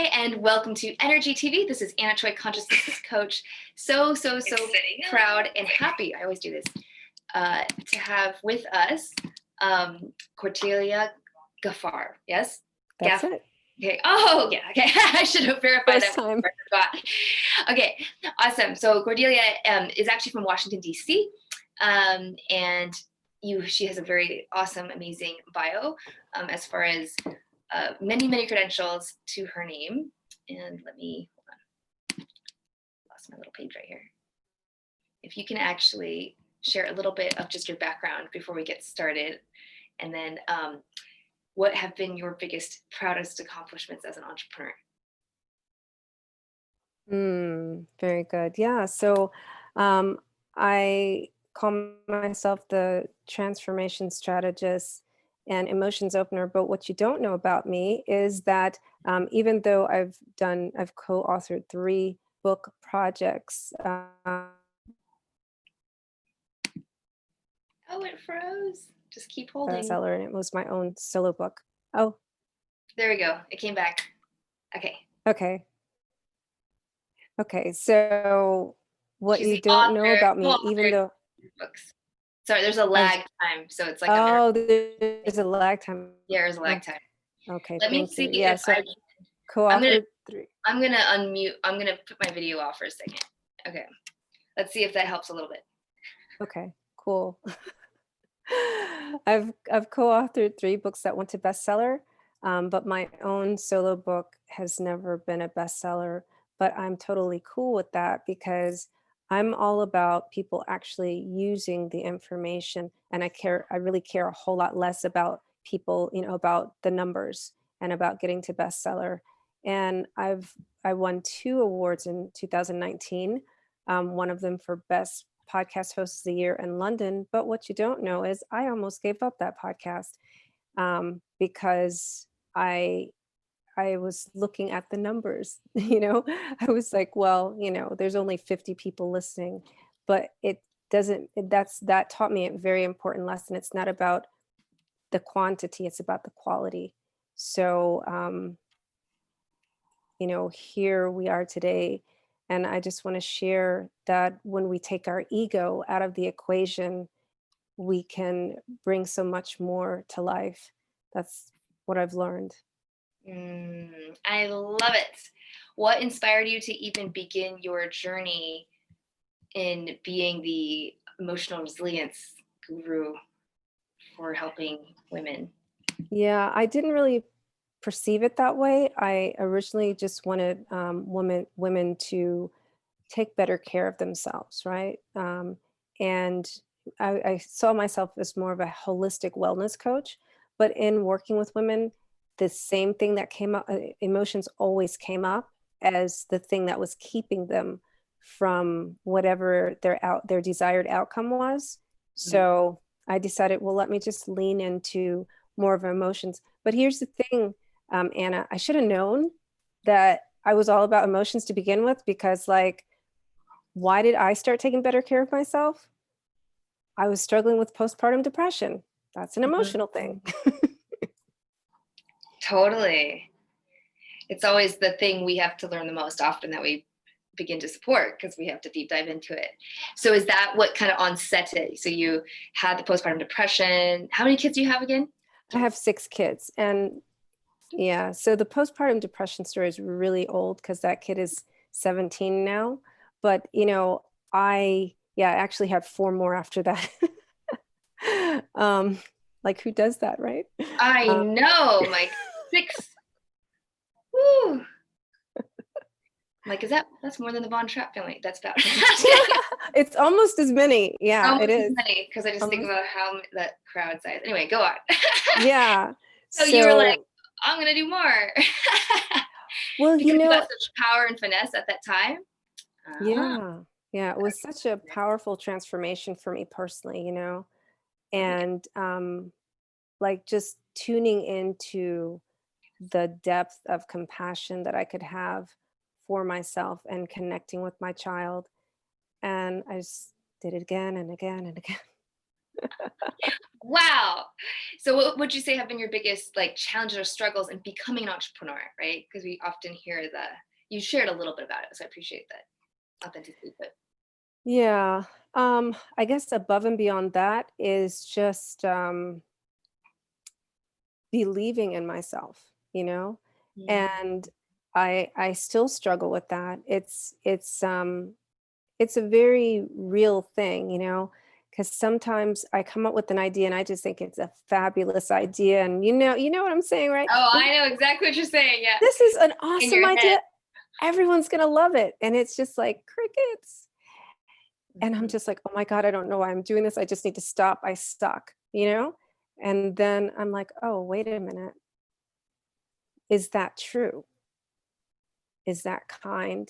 Hi, and welcome to Energy TV. This is Anna Choi, Consciousness Coach. So proud and happy, I always do this, to have with us Cordelia Gaffar. Yes? That's it. Okay. Oh, yeah. Okay. I should have verified First that. time. Okay. Awesome. So Cordelia is actually from Washington, D.C. And she has a very awesome, amazing bio as far as many credentials to her name. And hold on. Lost my little page right here. If you can actually share a little bit of just your background before we get started, and then what have been your biggest, proudest accomplishments as an entrepreneur? Very good. Yeah. So I call myself the transformation strategist and emotions opener. But what you don't know about me is that even though I've co-authored 3 book projects. Oh, it froze. Just keep holding. Bestseller, and it was my own solo book. Oh, there we go. It came back. Okay. Okay. So what She's you don't know about me, even though books. Sorry, there's a lag time, so it's like there's a lag time. Yeah, there's a lag time. Okay, let me see. Yeah, so I co-authored 3. I'm gonna unmute. I'm gonna put my video off for a second. Okay, let's see if that helps a little bit. Okay, cool. I've co-authored 3 books that went to bestseller, but my own solo book has never been a bestseller. But I'm totally cool with that because I'm all about people actually using the information, and I really care a whole lot less about people, about the numbers and about getting to bestseller. And I won 2 awards in 2019, one of them for best podcast host of the year in London. But what you don't know is I almost gave up that podcast because I was looking at the numbers. I was like, well, there's only 50 people listening, but that taught me a very important lesson. It's not about the quantity, it's about the quality. So, here we are today. And I just want to share that when we take our ego out of the equation, we can bring so much more to life. That's what I've learned. I love it. What inspired you to even begin your journey in being the emotional resilience guru for helping women? Yeah, I didn't really perceive it that way. I originally just wanted women to take better care of themselves, right? And I saw myself as more of a holistic wellness coach. But in working with women, the same thing that came up, emotions always came up as the thing that was keeping them from whatever their desired outcome was. So I decided, well, let me just lean into more of emotions. But here's the thing, Anna, I should have known that I was all about emotions to begin with, because why did I start taking better care of myself? I was struggling with postpartum depression. That's an emotional thing. Totally. It's always the thing we have to learn the most often that we begin to support, because we have to deep dive into it. So is that what kind of onset it? So you had the postpartum depression. How many kids do you have again? I have 6 kids. And yeah, so the postpartum depression story is really old because that kid is 17 now. But, I actually had 4 more after that. Who does that, right? I know, like 6. Woo. Like, that's more than the Von Trapp family. That's about It's almost as many. Yeah, almost it is. As many, because I just think about how that crowd size. Anyway, go on. Yeah. So you were like, I'm gonna do more. Well, because you got such power and finesse at that time. Yeah, it was such a powerful transformation for me personally, and just tuning into the depth of compassion that I could have for myself and connecting with my child. And I just did it again and again and again. Wow. So what would you say have been your biggest like challenges or struggles in becoming an entrepreneur, right? Because we often hear you shared a little bit about it, so I appreciate that authenticity. But Yeah. I guess above and beyond that is just believing in myself, you know? mm, And I still struggle with that. It's a very real thing, you know, because sometimes I come up with an idea and I just think it's a fabulous idea. And you know what I'm saying, right? oh, I know exactly what you're saying. Yeah, This is an in awesome your head. idea. Everyone's gonna love it. And it's just like crickets. And I'm Mhm. just like, oh my God, I don't know why I'm doing this. I just need to stop. I suck, you know? And then I'm like, oh, wait a minute. Is that true? Is that kind?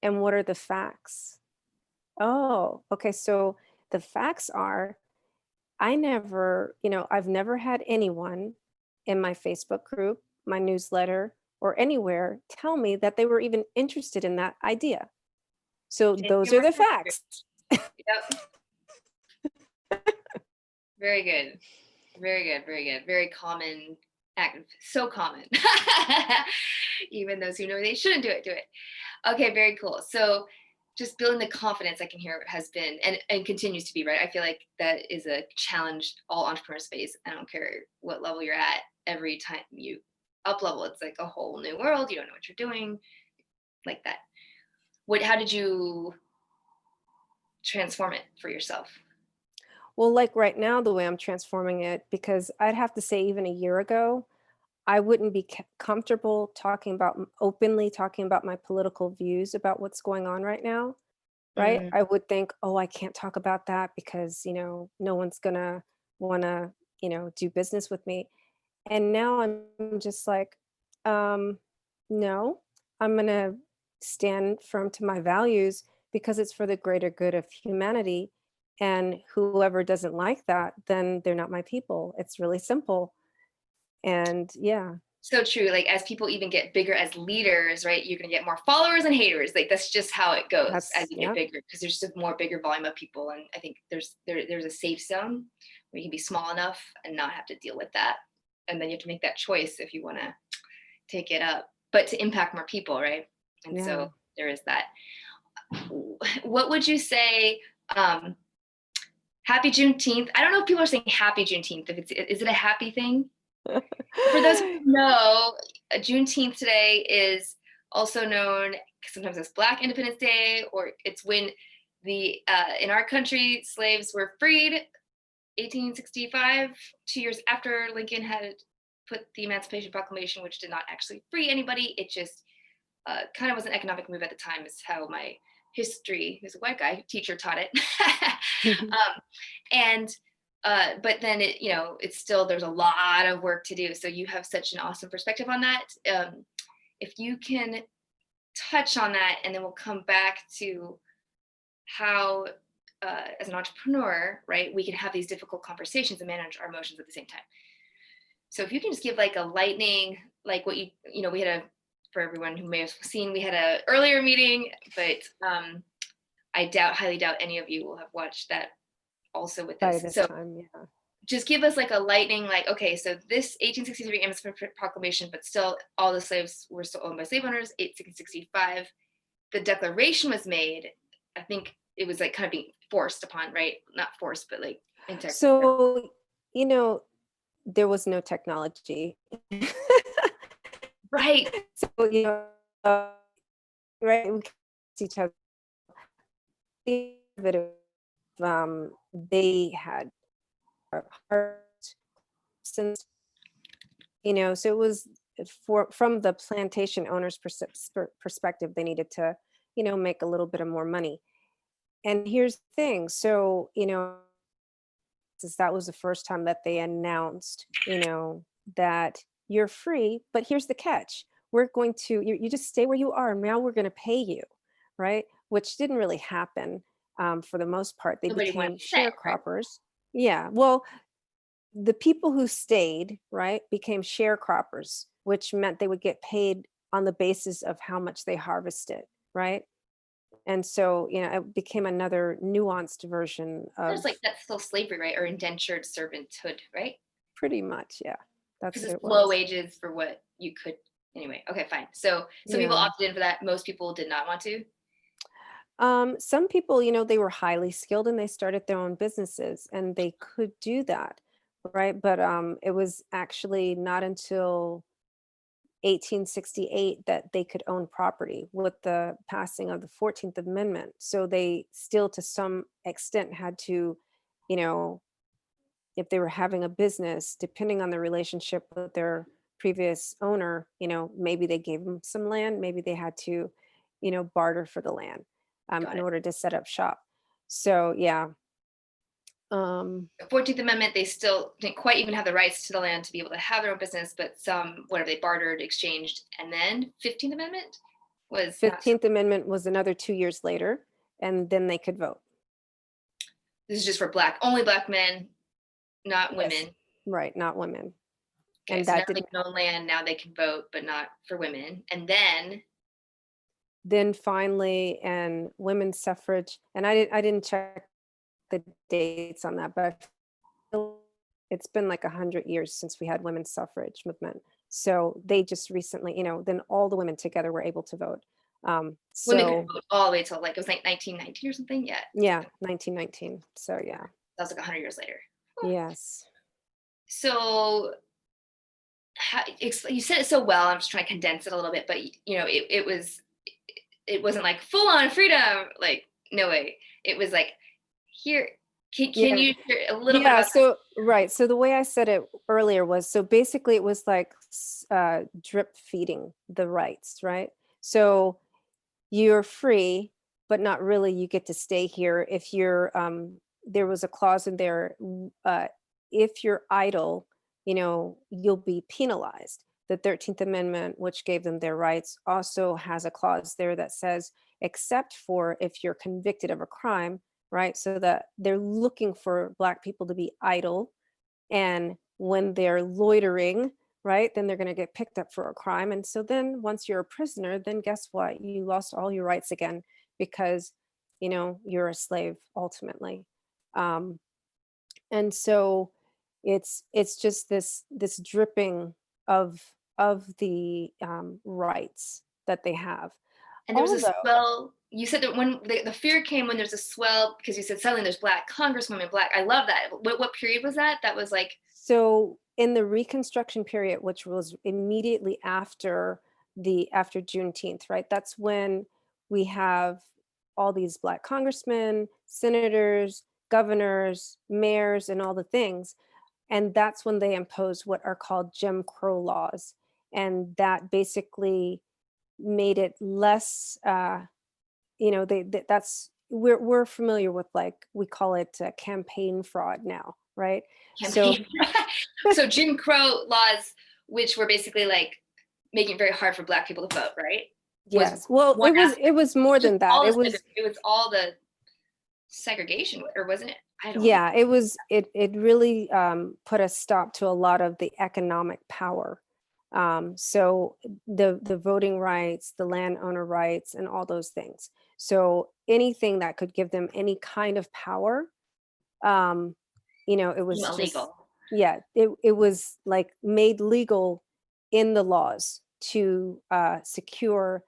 And what are the facts? Oh, okay. So the facts are I've never had anyone in my Facebook group, my newsletter, or anywhere tell me that they were even interested in that idea. So Didn't do those are more the research. facts. Yep. Very good. Very good. Very good. Very common act. So common. Even those who know they shouldn't do it, do it. Okay, very cool. So just building the confidence I can hear has been and continues to be, right? I feel like that is a challenge all entrepreneurs face. I don't care what level you're at. Every time you up level, it's like a whole new world. You don't know what you're doing, like that. How did you transform it for yourself? Well, like right now, the way I'm transforming it, because I'd have to say, even a year ago, I wouldn't be comfortable openly talking about my political views about what's going on right now. Right? Mm, I would think, "Oh, I can't talk about that because, no one's gonna wanna, do business with me." And now I'm just like, um, "No, I'm gonna stand firm to my values because it's for the greater good of humanity, and whoever doesn't like that, then ththey're not my people." It's really simple. And yeah, so true. Like as people even get bigger as leaders, right? You're gonna get more followers and haters. Like that's just how it goes as that's you get yeah. bigger because there's just a more bigger volume of people. And I think there's a safe zone where you can be small enough and not have to deal with that. And then you have to make that choice if you want to take it up, but to impact more people, right? And Yeah. so there is that. What would you say? Happy Juneteenth. I don't know if people are saying Happy Juneteenth. If is it a happy thing? For those who don't know, Juneteenth today is also known sometimes as Black Independence Day, or it's when in our country slaves were freed, 1865, 2 years after Lincoln had put the Emancipation Proclamation, which did not actually free anybody. It just kind of was an economic move at the time, is how my history, who's a white guy, teacher taught it. um, and but then it's still, there's a lot of work to do. So you have such an awesome perspective on that. If you can touch on that, and then we'll come back to how as an entrepreneur, right, we can have these difficult conversations and manage our emotions at the same time. So if you can just give like a lightning, like what we had for everyone who may have seen, we had a earlier meeting, but I highly doubt any of you will have watched that also with By this. this So time, yeah. just give us like a lightning, like, okay, so this 1863 Emancipation Proclamation, but still all the slaves were still owned by slave owners. 1865, the Declaration was made. I think it was like kind of being forced upon, right? Not forced, but like So, you know, there was no technology. right. So, right, we can see each other. A bit of, they had hard since, so it was from the plantation owner's perspective, they needed to, make a little bit of more money. And here's the thing. So, since that was the first time that they announced, that you're free, but here's the catch. We're going to, you just stay where you are. Now we're going to pay you, right? Which didn't really happen for the most part. They Nobody wanted became to say, right? sharecroppers. Yeah. Well, the people who stayed, right, became sharecroppers, which meant they would get paid on the basis of how much they harvested, right? And so, it became another nuanced version There's of like, that's still slavery, right? Or indentured servanthood, right? pretty much, yeah, that's Because what it's it low was. wages for what you could. Anyway, okay, fine. So some people Yeah. opted in for that. Most people did not want to. Some people, they were highly skilled and they started their own businesses and they could do that, right? But it was actually not until 1868 that they could own property with the passing of the 14th Amendment. So they still, to some extent, had to, you know, if they were having a business, depending on the relationship with their previous owner, maybe they gave them some land, maybe they had to, barter for the land Got in it. order to set up shop. So yeah, The 14th Amendment, they still didn't quite even have the rights to the land to be able to have their own business, but some, whatever, they bartered, exchanged. And then 15th Amendment was not so. 15th Amendment was another 2 years later, and then they could vote. This is just for only black men, not Yes. women. Right, not women. Okay, And so now that they didn't can own land, now they can vote, but not for women. And then then finally, and women's suffrage, and I didn't check the dates on that, but I feel it's been like 100 years since we had women's suffrage movement. So they just recently, then all the women together were able to vote. women could So vote all the way till, like, it was like 1919 or something. Yeah, yeah, 1919. So yeah, that was like 100 years later. yes. So you said it so well. I'm just trying to condense it a little bit, but it wasn't like full on freedom. Like, no way. It was like, here, can Yeah. you share a little bit Yeah, about so right. So the way I said it earlier was, so basically it was like drip feeding the rights, right? So you're free, but not really. You get to stay here if you're there was a clause in there, if you're idle, you'll be penalized. The 13th Amendment, which gave them their rights, also has a clause there that says, except for if you're convicted of a crime, right? So that they're looking for Black people to be idle, and when they're loitering, right, then they're going to get picked up for a crime. And so then once you're a prisoner, then guess what? You lost all your rights again, because you're a slave ultimately. um, and so it's just this dripping of the rights that they have, And there was a although. swell. You said that when the fear came when there's a swell, because you said suddenly there's black congresswomen, black. I love that. What period was that? That was like, So in the Reconstruction period, which was immediately after Juneteenth, right? That's when we have all these Black congressmen, senators, governors, mayors, and all the things. And that's when they impose what are called Jim Crow laws. And that basically made it less, that's, we're familiar with, like, we call it campaign fraud now, right? So campaign. So Jim Crow laws, which were basically like making it very hard for black people to vote, right? Was yes, well, one it aspect. was more Just than that. all It the was, it was all the segregation, or wasn't it? I don't know. yeah, it really put a stop to a lot of the economic power. So the voting rights, the landowner rights, and all those things. So anything that could give them any kind of power, um, it was just, Illegal. yeah, it was like made legal in the laws to secure,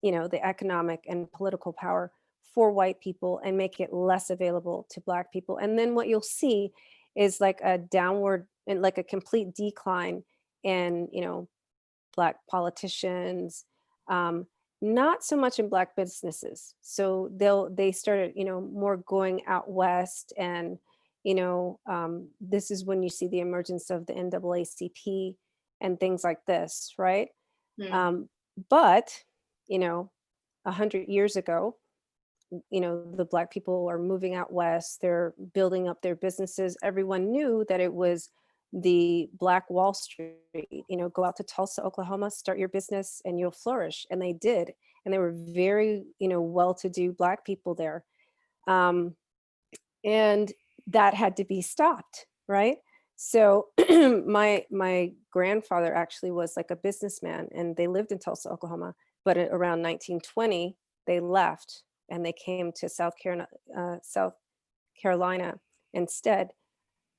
the economic and political power for white people and make it less available to Black people. And then what you'll see is like a downward and like a complete decline in, Black politicians, not so much in Black businesses. So they started, more going out west, and this is when you see the emergence of the NAACP and things like this, right? Hmm. Um, but 100 years ago, the Black people are moving out west. They're building up their businesses. Everyone knew that it was the Black Wall Street. Go out to Tulsa, Oklahoma, start your business, and you'll flourish. And they did. And they were very, well-to-do Black people there. Um, and that had to be stopped, right? So my grandfather actually was like a businessman, and they lived in Tulsa, Oklahoma. But around 1920, they left and they came to South Carolina instead.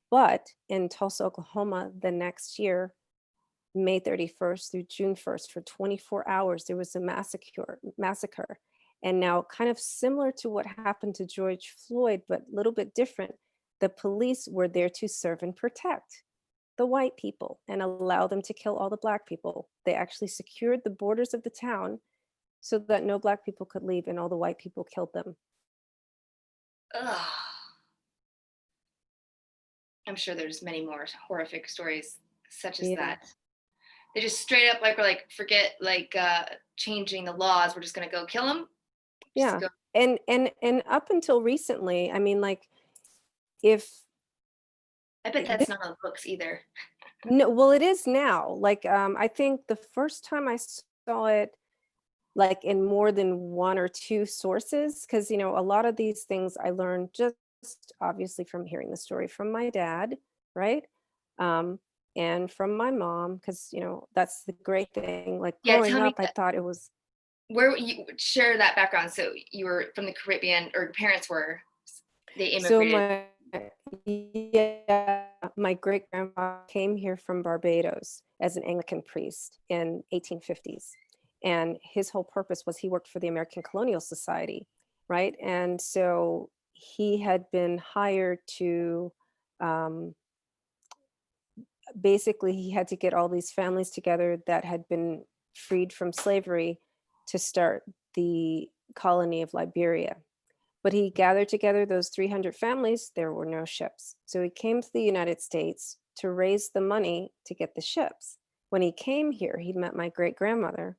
But in Tulsa, Oklahoma, the next year, May 31st through June 1st, for 24 hours, there was a massacre. And now, kind of similar to what happened to George Floyd, but a little bit different, the police were there to serve and protect the white people and allow them to kill all the Black people. They actually secured the borders of the town so that no Black people could leave, and all the white people killed them. Ugh. I'm sure there's many more horrific stories such as Yeah. that. They just straight up like, we're like, forget like changing the laws. We're just gonna go kill them. Yeah. And up until recently, I mean, like, if I bet that's not on the books either. no, well, it is now. Like, I think the first time I saw it, like, in more than one or two sources, because, you know, a lot of these things I learned just obviously from hearing the story from my dad, right? Um, and from my mom, because, you know, that's the great thing. Like, Yeah, growing tell me up, I thought it was, where you share that background. So you were from the Caribbean, or your parents were, they so immigrated. my great grandpa came here from Barbados as an Anglican priest in 1850s. And his whole purpose was he worked for the American Colonial Society, right? And so he had been hired to, um, basically, he had to get all these families together that had been freed from slavery to start the colony of Liberia. But he gathered together those 300 families. There were no ships. So he came to the United States to raise the money to get the ships. When he came here, he met my great grandmother,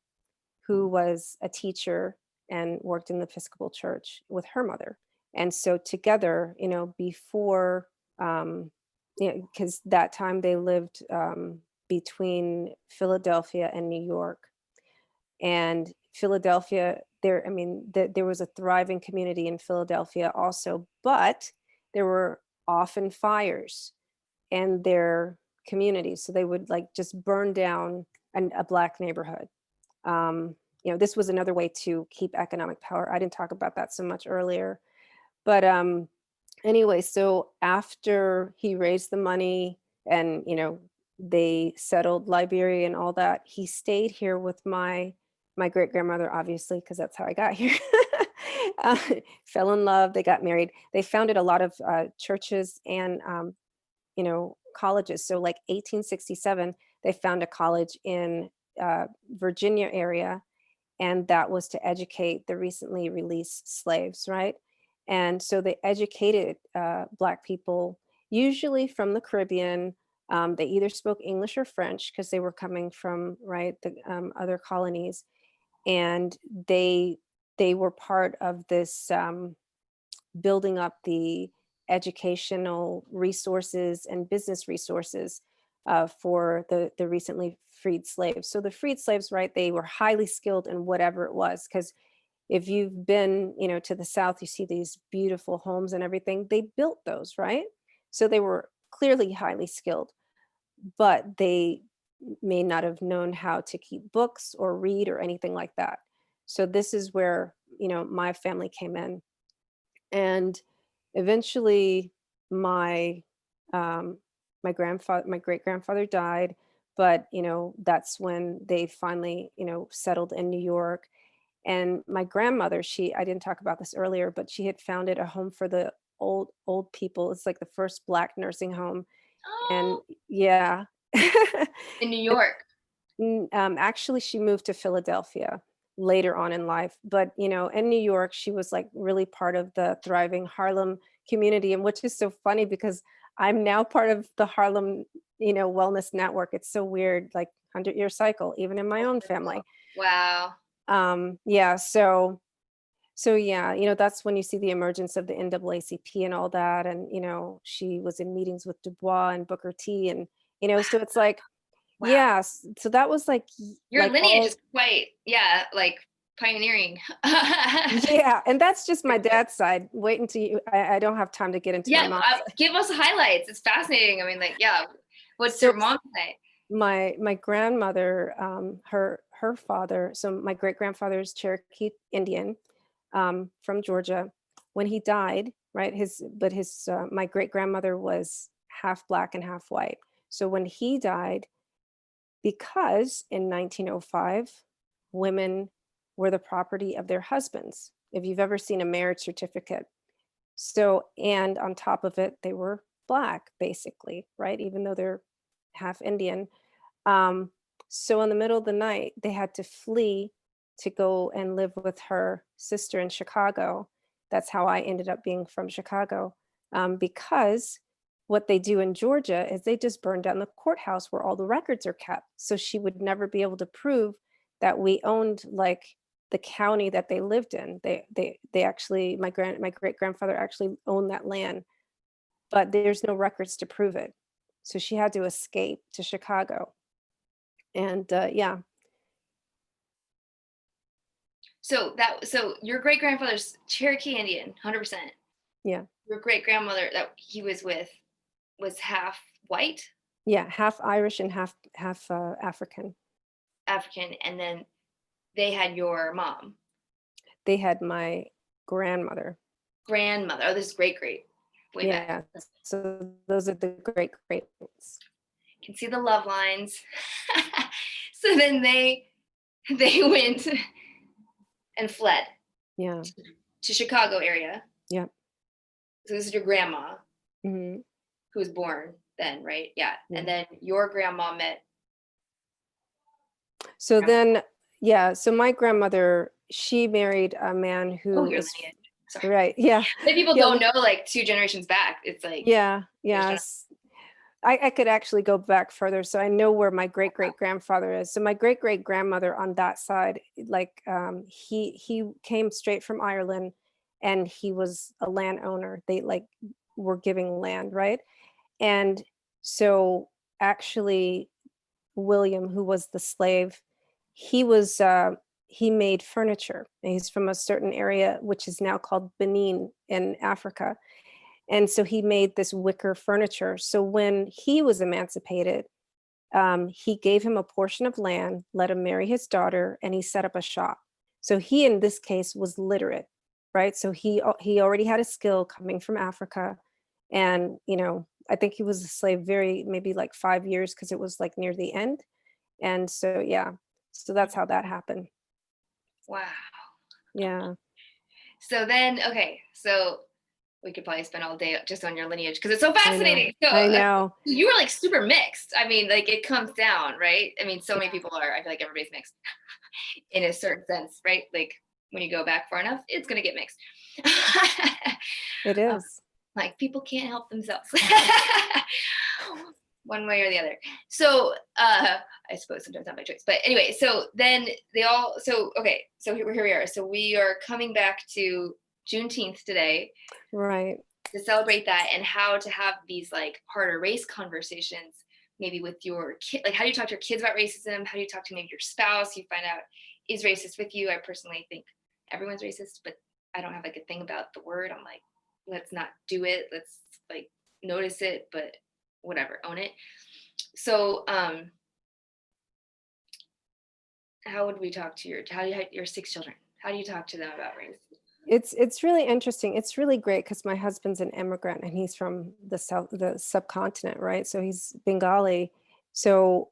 who was a teacher and worked in the Episcopal Church with her mother. And so together, you know, before, you know, because that time they lived between Philadelphia and New York. And Philadelphia, there was a thriving community in Philadelphia also, but there were often fires in their communities. So they would, like, just burn down a Black neighborhood. You know, this was another way to keep economic power. I didn't talk about that so much earlier. But anyway, so after he raised the money and, you know, they settled Liberia and all that, he stayed here with my great grandmother, obviously, because that's how I got here. uh, Fell in love, they got married. They founded a lot of churches and, you know, colleges. So, like, 1867, they found a college in Virginia area, and that was to educate the recently released slaves, right? And so they educated Black people, usually from the Caribbean. They either spoke English or French because they were coming from, right, the other colonies, and they were part of this building up the educational resources and business resources for the recently freed slaves. So the freed slaves, right, they were highly skilled in whatever it was, because if you've been, you know, to the South, you see these beautiful homes and everything. They built those, right? So they were clearly highly skilled, but they may not have known how to keep books or read or anything like that. So this is where, you know, my family came in. And eventually my my great grandfather died, but, you know, that's when they finally, you know, settled in New York. And my grandmother, I didn't talk about this earlier, but she had founded a home for the old people. It's like the first Black nursing home. And Oh, yeah. in New York. Actually, she moved to Philadelphia later on in life, but, you know, in New York, she was, like, really part of the thriving Harlem community, and which is so funny because I'm now part of the Harlem, you know, wellness network. It's so weird, like, 100-year cycle, even in my own family. Wow. Yeah, so yeah, you know, that's when you see the emergence of the NAACP and all that, and, you know, she was in meetings with Du Bois and Booker T, and, you know, so it's like, Wow. yes, so that was like Your lineage all, is quite, yeah, like pioneering. yeah, and that's just my dad's side. Wait until I don't have time to get into my Yeah, mom's side. give us highlights. It's fascinating. I mean, like, yeah, what's So your mom say? my grandmother, her father, so my great grandfather is Cherokee Indian. from Georgia. When he died, right, my great grandmother was half Black and half white. So when he died, because in 1905, women were the property of their husbands. If you've ever seen a marriage certificate. So, and on top of it, they were Black, basically, right? Even though they're half Indian. Um, so in the middle of the night, they had to flee to go and live with her sister in Chicago. That's how I ended up being from Chicago, because what they do in Georgia is they just burn down the courthouse where all the records are kept. So she would never be able to prove that we owned like the county that they lived in. They actually, my great grandfather actually owned that land, but there's no records to prove it. So she had to escape to Chicago. And yeah. So your great grandfather's Cherokee Indian, 100%. Yeah. Your great grandmother that he was with was half white. Yeah, half Irish and half African. African, and then they had your mom. They had my grandmother. Oh, this is great. Way back. So those are the great. Can see the love lines. So then they went and fled. Yeah. To Chicago area. Yeah. So this is your grandma, mm-hmm. who was born then, right? Yeah. And then your grandma met. So then, yeah. So my grandmother, she married a man who is sorry. Right. Yeah. But people don't know, like 2 generations back. It's like yeah. I could actually go back further. So I know where my great grandfather is. So my great grandmother on that side, like he came straight from Ireland, and he was a landowner. They like were giving land, right? And so actually William, who was the slave, he made furniture. And he's from a certain area which is now called Benin in Africa. And so he made this wicker furniture. So when he was emancipated, he gave him a portion of land, let him marry his daughter, and he set up a shop. So he, in this case, was literate, right? So he already had a skill coming from Africa. And, I think he was a slave maybe like 5 years, because it was like near the end. And so, yeah, so that's how that happened. Wow. Yeah. So then, okay, so we could probably spend all day just on your lineage because it's so fascinating. I know. You were like super mixed. I mean, like it comes down, right? I mean, so many people are. I feel like everybody's mixed in a certain sense, right? Like when you go back far enough, it's gonna get mixed. It is. Like people can't help themselves. One way or the other. So I suppose sometimes not by choice. But anyway, so then okay, so here we are. So we are coming back to Juneteenth today. Right. To celebrate that, and how to have these like harder race conversations, maybe with your kid. Like, how do you talk to your kids about racism? How do you talk to maybe your spouse you find out is racist with you? I personally think everyone's racist, but I don't have like a thing about the word. I'm like, let's not do it. Let's like notice it, but whatever, own it. So how would we talk to your 6 children? How do you talk to them about race? It's really interesting. It's really great because my husband's an immigrant, and he's from the subcontinent, right? So he's Bengali. So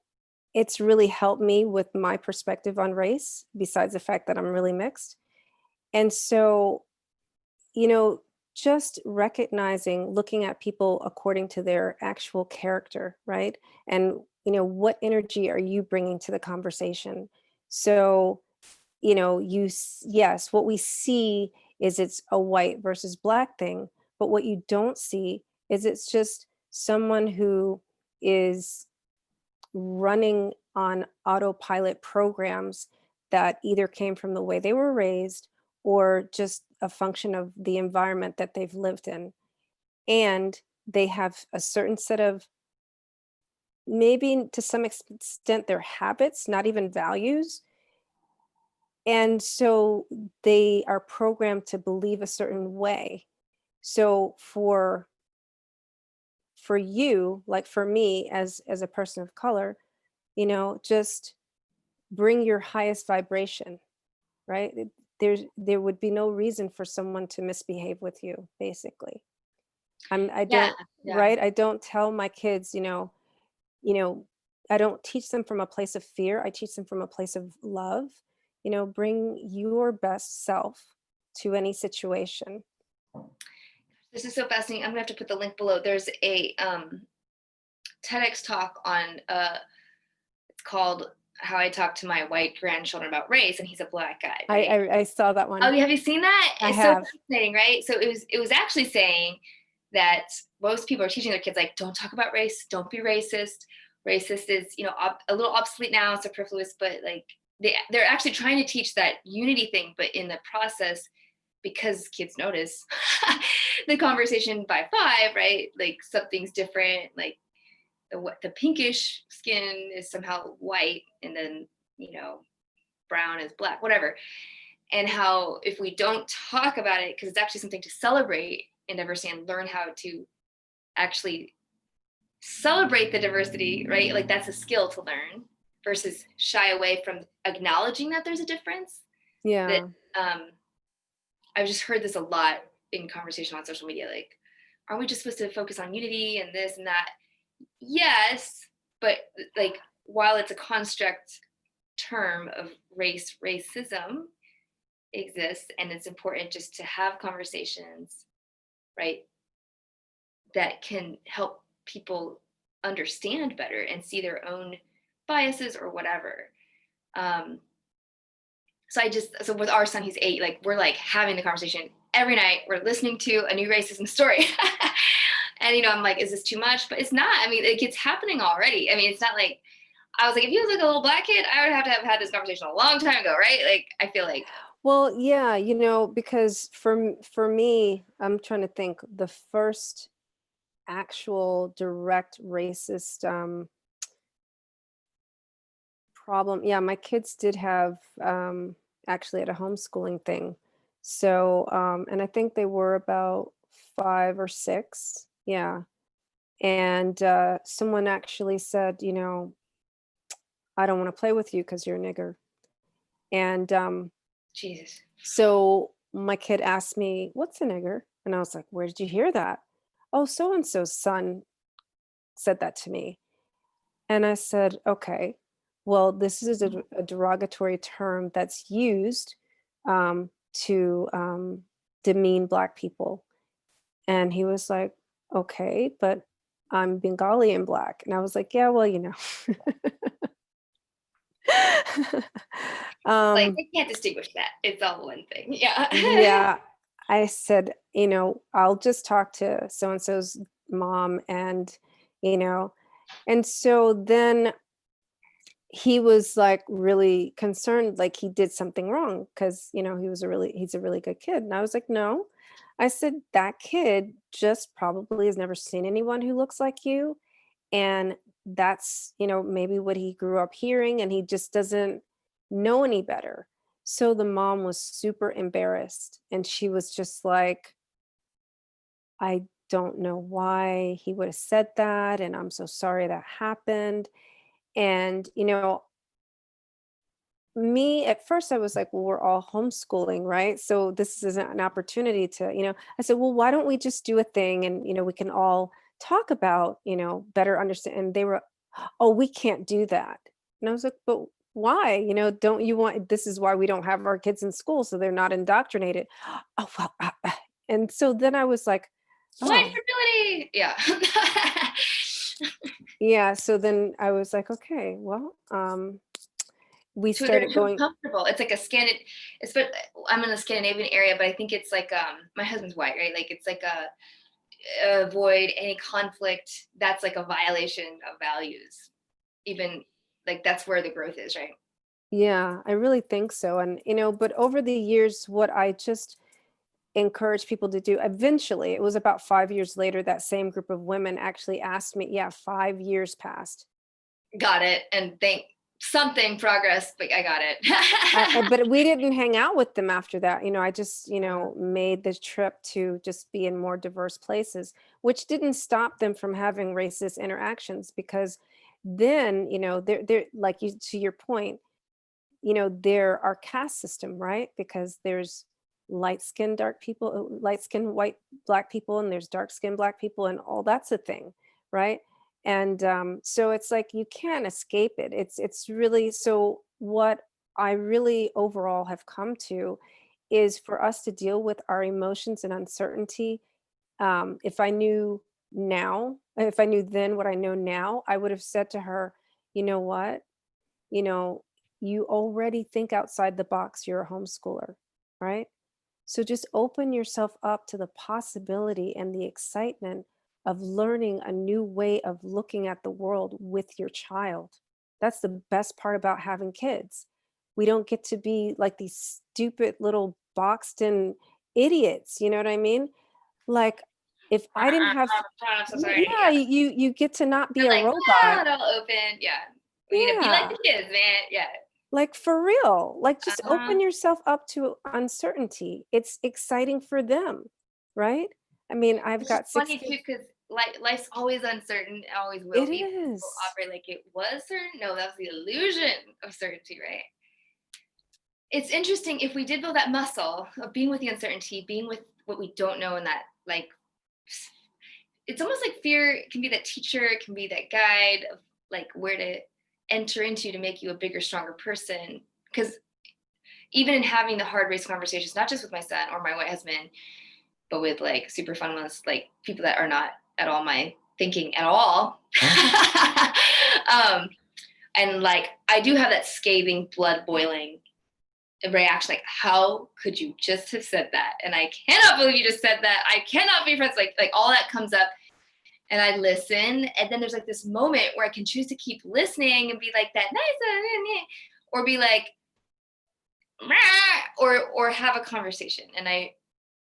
it's really helped me with my perspective on race, besides the fact that I'm really mixed. And so, just recognizing, looking at people according to their actual character, right? And, what energy are you bringing to the conversation? So, yes, what we see is it's a white versus Black thing, but what you don't see is it's just someone who is running on autopilot programs that either came from the way they were raised or just a function of the environment that they've lived in. And they have a certain set of, maybe to some extent, their habits, not even values. And so they are programmed to believe a certain way. So for you, like for me as a person of color, just bring your highest vibration, right? there would be no reason for someone to misbehave with you, basically. I Yeah, don't, yeah. right? I don't tell my kids, you know, I don't teach them from a place of fear. I teach them from a place of love. Bring your best self to any situation. This is so fascinating. I'm gonna have to put the link below. There's a TEDx talk on it's called How I Talk to My White Grandchildren About Race, and he's a black guy, I, right? I I saw that Oh, one. have you seen that? I It's so have. fascinating, right? So it was actually saying that most people are teaching their kids like, don't talk about race, don't be racist. Racist is, a little obsolete now, superfluous, but like they're actually trying to teach that unity thing, but in the process, because kids notice the conversation by five, right? Like something's different, like the pinkish skin is somehow white, and then brown is black, whatever. And how if we don't talk about it, because it's actually something to celebrate in diversity and learn how to actually celebrate the diversity, right? Like that's a skill to learn versus shy away from acknowledging that there's a difference. That Yeah. I've just heard this a lot in conversation on social media. Like, aren't we just supposed to focus on unity and this and that? Yes, but like while it's a construct term of racism exists, and it's important just to have conversations, right, that can help people understand better and see their own biases or whatever. um so with our son, he's 8, like we're like having the conversation every night, we're listening to a new racism story. And I'm like, is this too much? But it's not. I mean, like, it's happening already. I mean, it's not like I was like, if you was like a little black kid, I would have to have had this conversation a long time ago, right? Like, I feel like, Well, yeah, because for me, I'm trying to think the first actual direct racist problem. Yeah, my kids did have actually at a homeschooling thing. So, and I think they were about 5 or 6. Yeah. And someone actually said, I don't want to play with you because you're a nigger. And Jesus. so my kid asked me, what's a nigger? And I was like, where did you hear that? Oh, so and so's son said that to me. And I said, okay, well, this is a derogatory term that's used to demean Black people. And he was like, okay, but I'm Bengali and Black. And I was like, yeah, well, Like, um, they can't distinguish that. It's all one thing. Yeah. yeah, I said, I'll just talk to so and so's mom you know, and so then he was like really concerned, like he did something wrong because, he's a really good kid. And I was like, no, I said, that kid just probably has never seen anyone who looks like you. And that's, maybe what he grew up hearing and he just doesn't know any better. So the mom was super embarrassed and she was just like, I don't know why he would have said that. And I'm so sorry that happened. And, me at first I was like, well, we're all homeschooling, right? So this is an opportunity to, I said, well, why don't we just do a thing and, we can all talk about, better understand. And they were, oh, we can't do that. And I was like, but why? Don't you want, this is why we don't have our kids in school so they're not indoctrinated. Oh, well, and so then I was like, White oh, fragility. Yeah. yeah. So then I was like, okay, well, we To they're started too going, comfortable. It's like a it's but I'm in the Scandinavian area, but I think it's like my husband's white, right? Like it's like avoid any conflict. That's like a violation of values. Even like that's where the growth is, right? yeah, I really think so. And, but over the years, what I just encourage people to do, eventually, it was about 5 years later, that same group of women actually asked me, yeah, 5 years passed. Got it. And thank something progress, but I got it. But we didn't hang out with them after that. I just, made the trip to just be in more diverse places, which didn't stop them from having racist interactions because then, they're like you, to your point, there are caste system, right? Because there's light skinned dark people, light skinned white black people, and there's dark skinned black people, and all that's a thing, right? And so it's like you can't escape it. It's really, so what I really overall have come to is for us to deal with our emotions and uncertainty. If I knew now, if I knew then what I know now, I would have said to her, you know what? You know, you already think outside the box. You're a homeschooler, right? So just open yourself up to the possibility and the excitement of learning a new way of looking at the world with your child. That's the best part about having kids. We don't get to be like these stupid little boxed in idiots. You know what I mean? Like, if I didn't have, I'm so sorry. yeah, you get to not be You're a like, robot. it'll open. Yeah. We need to be like Yeah. the kids, man. Yeah. Like, for real, like, just Uh-huh. open yourself up to uncertainty. It's exciting for them, right? I mean, I've It's just got 6 funny too, kids. because life's always uncertain, it always will It be. People is. operate like it was certain. No, that's the illusion of certainty, right? It's interesting if we did build that muscle of being with the uncertainty, being with what we don't know, and that like it's almost like fear can be that teacher, it can be that guide of like where to enter into to make you a bigger, stronger person. Because even in having the hard race conversations, not just with my son or my white husband, but with like super fun ones, like people that are not at all my thinking at all. And like I do have that scathing, blood boiling reaction, like how could you just have said that? And I cannot believe you just said that. I cannot be friends. Like all that comes up, and I listen, and then there's like this moment where I can choose to keep listening and be like that nice, or be like, or have a conversation. And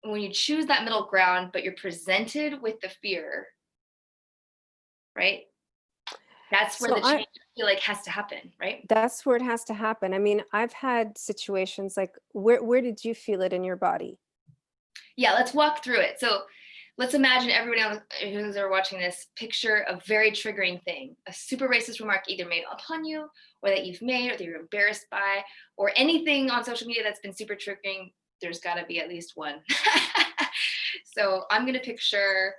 when you choose that middle ground, but you're presented with the fear, right? That's where So the change I feel like has to happen, right? that's where it has to happen. I mean, I've had situations like, where did you feel it in your body? Yeah, let's walk through it. So let's imagine everybody who's ever watching this picture a very triggering thing, a super racist remark either made upon you or that you've made or that you're embarrassed by, or anything on social media that's been super triggering. There's got to be at least one. So I'm going to picture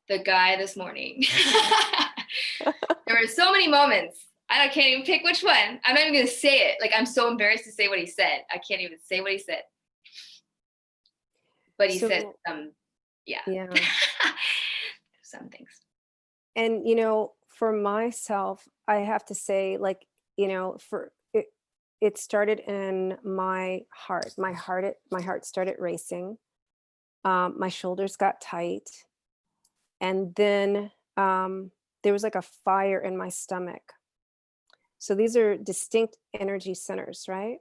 the guy this morning. There were so many moments. I can't even pick which one. I'm not even going to say it. Like, I'm so embarrassed to say what he said. I can't even say what he said. But he said So yeah. yeah. Some things. And for myself, I have to say, like, for it started in my heart. My heart started racing. My shoulders got tight, and then there was like a fire in my stomach. So these are distinct energy centers, right?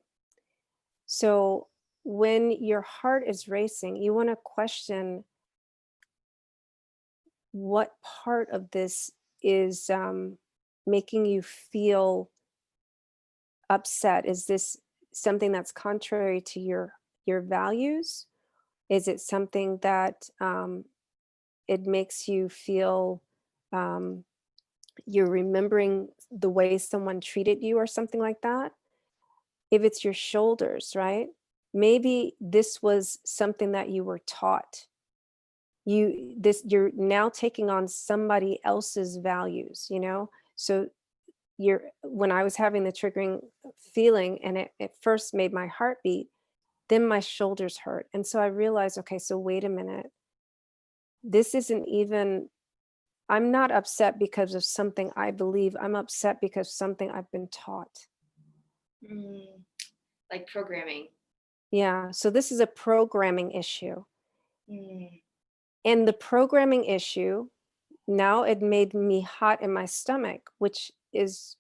So when your heart is racing, you want to question what part of this is making you feel upset. Is this something that's contrary to your values? Is it something that it makes you feel um, you're remembering the way someone treated you or something like that? If it's your shoulders, right? Maybe this was something that you were taught. You're now taking on somebody else's values, So when I was having the triggering feeling, and it first made my heart beat, then my shoulders hurt. And so I realized, okay, so wait a minute. This isn't even, I'm not upset because of something I believe. I'm upset because something I've been taught. Like programming. Yeah. So this is a programming issue. Mm. And the programming issue, now it made me hot in my stomach, which is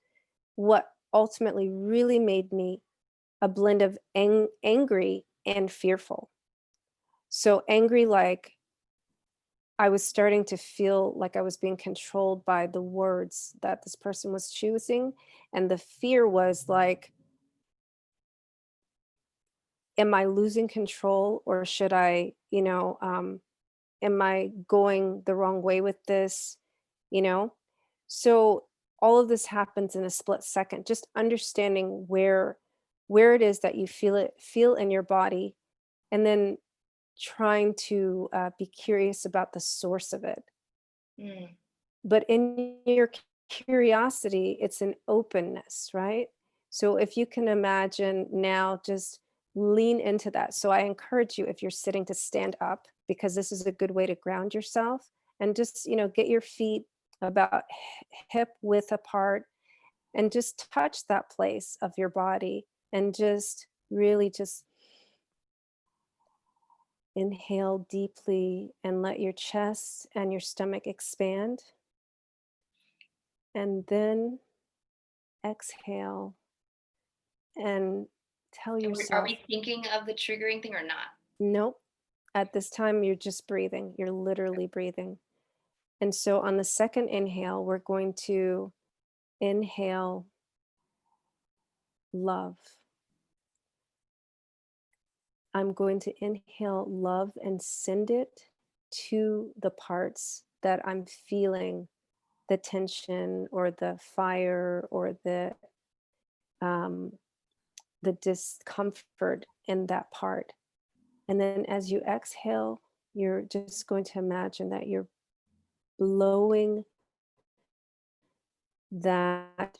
what ultimately really made me a blend of angry and fearful. So angry, like I was starting to feel like I was being controlled by the words that this person was choosing. And the fear was like, am I losing control, or should I, am I going the wrong way with this? You know? So all of this happens in a split second, just understanding where where it is that you feel in your body, and then trying to be curious about the source of it. Mm. But in your curiosity, it's an openness, right? So if you can imagine now, just lean into that. So I encourage you, if you're sitting, to stand up, because this is a good way to ground yourself, and just, get your feet about hip width apart, and just touch that place of your body, and just really just inhale deeply and let your chest and your stomach expand. And then exhale and tell And are yourself, we thinking of the triggering thing or not? nope, at this time, you're just breathing. You're literally breathing. And so on the second inhale, we're going to inhale love. I'm going to inhale love and send it to the parts that I'm feeling the tension or the fire or um, the discomfort in that part. And then as you exhale, you're just going to imagine that you're blowing that.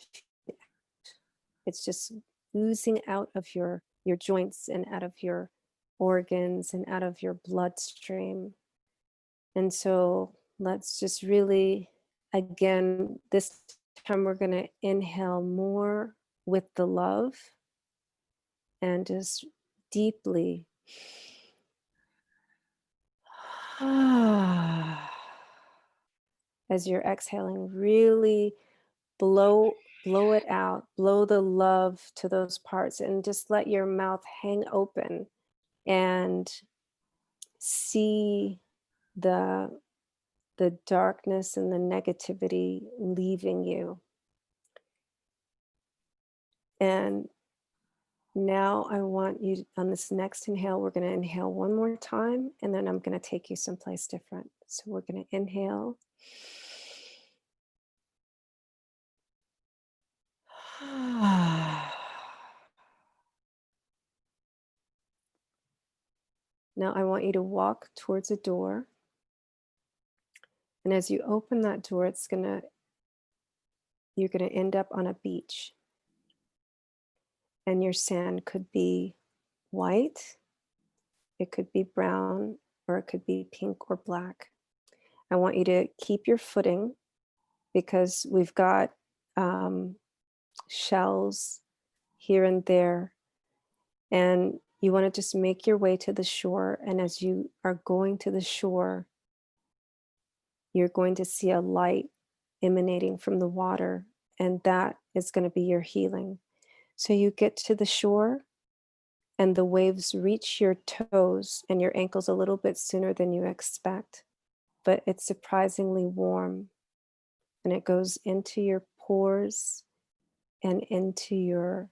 It's just oozing out of your joints and out of your organs and out of your bloodstream. And so let's just really, again, this time we're going to inhale more with the love, and just deeply. As you're exhaling, really blow it out, blow the love to those parts, and just let your mouth hang open and see the darkness and the negativity leaving you. And now I want you, on this next inhale, we're going to inhale one more time, and then I'm going to take you someplace different. So we're going to inhale. Now I want you to walk towards a door. And as you open that door, you're going to end up on a beach. And your sand could be white, it could be brown, or it could be pink or black. I want you to keep your footing, because we've got shells here and there. And you want to just make your way to the shore. And as you are going to the shore, you're going to see a light emanating from the water, and that is going to be your healing. So you get to the shore, and the waves reach your toes and your ankles a little bit sooner than you expect, but it's surprisingly warm, and it goes into your pores and into your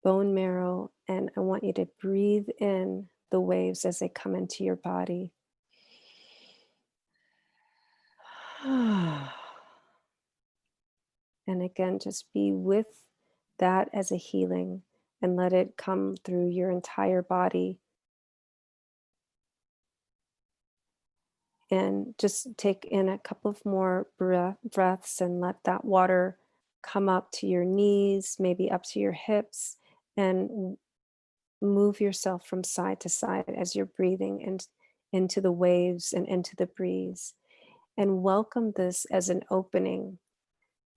bone marrow. And I want you to breathe in the waves as they come into your body. And again, just be with that as a healing, and let it come through your entire body. And just take in a couple of more breaths, and let that water come up to your knees, maybe up to your hips, and move yourself from side to side as you're breathing into the waves and into the breeze. And welcome this as an opening.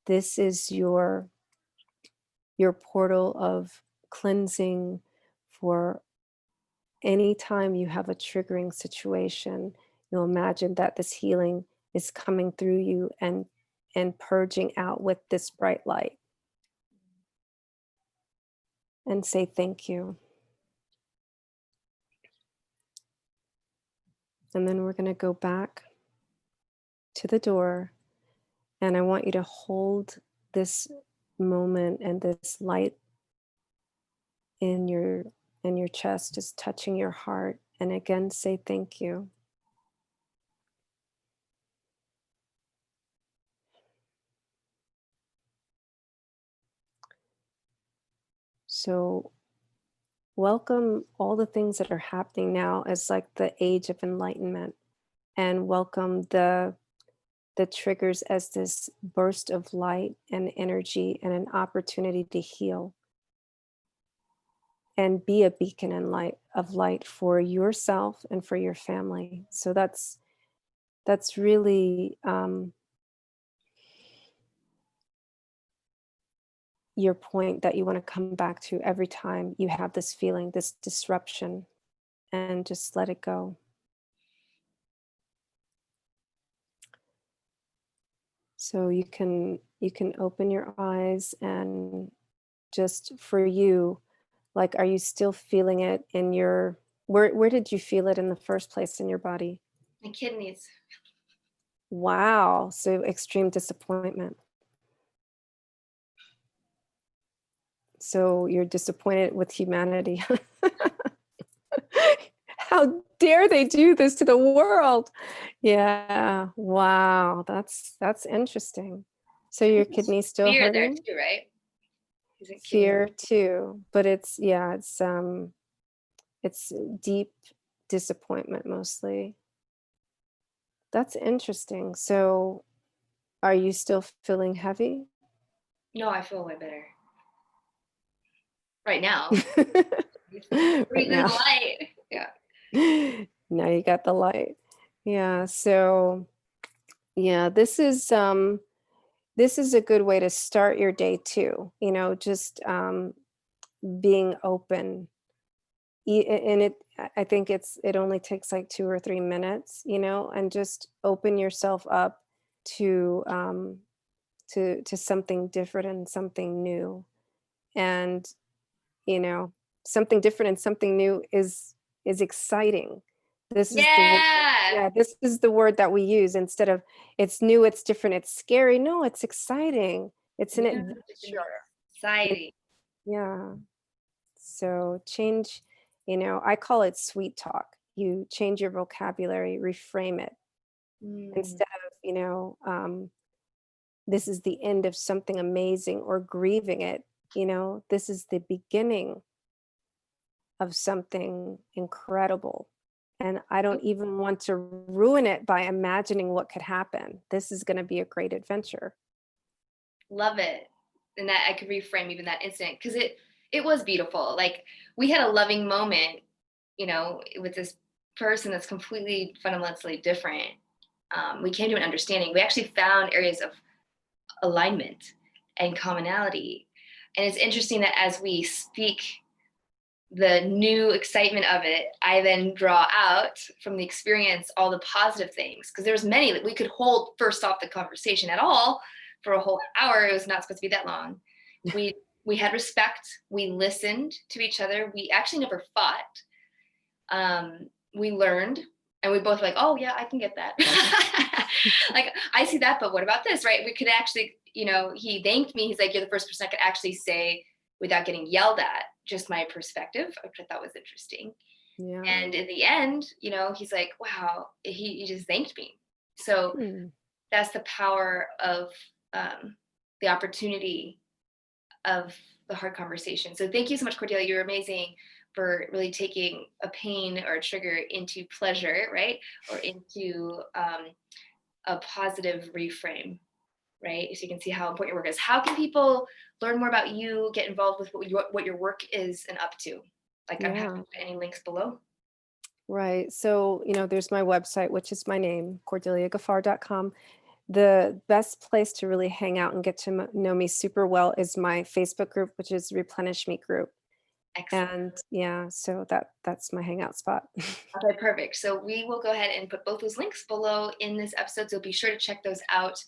This is your portal of cleansing for any time you have a triggering situation. You'll imagine that this healing is coming through you and purging out with this bright light. And say thank you. And then we're going to go back to the door, and I want you to hold this moment and this light in your chest, just touching your heart, and again say thank you. So welcome all the things that are happening now as like the age of enlightenment, and welcome the triggers as this burst of light and energy and an opportunity to heal and be a beacon and light for yourself and for your family. So that's really your point that you want to come back to every time you have this feeling, this disruption, and just let it go. So you can open your eyes, and just for you, like, are you still feeling it in your, where did you feel it in the first place in your body? My kidneys. Wow, so extreme disappointment. So you're disappointed with humanity. How dare they do this to the world? Yeah, wow, that's interesting. So your kidney's still Fear there hurting? too, right? Isn't kidney? Fear too, but it's deep disappointment mostly. That's interesting. So are you still feeling heavy? No, I feel way better right now. Right Breathing now. the light. Yeah. Now you got the light. Yeah, so yeah, this is a good way to start your day too. Just being open. And I think it only takes like 2 or 3 minutes, and just open yourself up to to something different and something new. And you know something different and something new is exciting. This is the word. Yeah. Yeah, this is the word that we use instead of it's new, it's different, it's scary. No, it's exciting. It's an Yeah. adventure. you- Exciting. yeah. So change, I call it sweet talk. You change your vocabulary, reframe it Mm. instead of, this is the end of something amazing or grieving it. This is the beginning of something incredible. And I don't even want to ruin it by imagining what could happen. This is going to be a great adventure. Love it. And that I could reframe even that incident because it was beautiful. Like we had a loving moment, with this person that's completely fundamentally different. We came to an understanding. We actually found areas of alignment and commonality. And it's interesting that as we speak the new excitement of it, I then draw out from the experience all the positive things, because there's many that we could hold first off the conversation at all for a whole hour. It was not supposed to be that long. We had respect. We listened to each other. We actually never fought. We learned, and we both were like, oh yeah, I can get that. Like, I see that, but what about this, right? We could actually, he thanked me. He's like, you're the first person I could actually say without getting yelled at, just my perspective, which I thought was interesting. Yeah. And in the end, he's like, wow, he just thanked me. So that's the power of the opportunity of the hard conversation. So thank you so much, Cordelia. You're amazing for really taking a pain or a trigger into pleasure, right? Or into a positive reframe, right? So you can see how important your work is. How can people learn more about you, get involved with what your work is and up to? Like, I'm happy to put any links below. Right. So, there's my website, which is my name, CordeliaGaffar.com. The best place to really hang out and get to know me super well is my Facebook group, which is Replenish Me group. Excellent. And yeah, so that's my hangout spot. Okay, perfect. So we will go ahead and put both those links below in this episode. So be sure to check those out.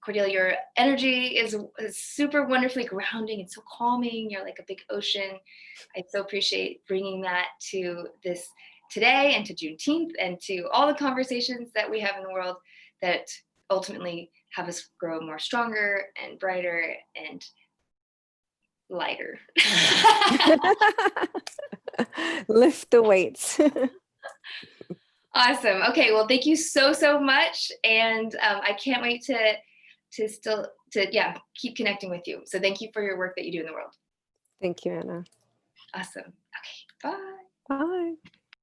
Cordelia, your energy is super wonderfully grounding and so calming. You're like a big ocean. I so appreciate bringing that to this today and to Juneteenth and to all the conversations that we have in the world that ultimately have us grow more stronger and brighter and lighter. Lift the weights. Awesome. Okay. Well, thank you so much. And I can't wait to keep connecting with you. So thank you for your work that you do in the world. Thank you, Anna. Awesome. Okay, bye. Bye.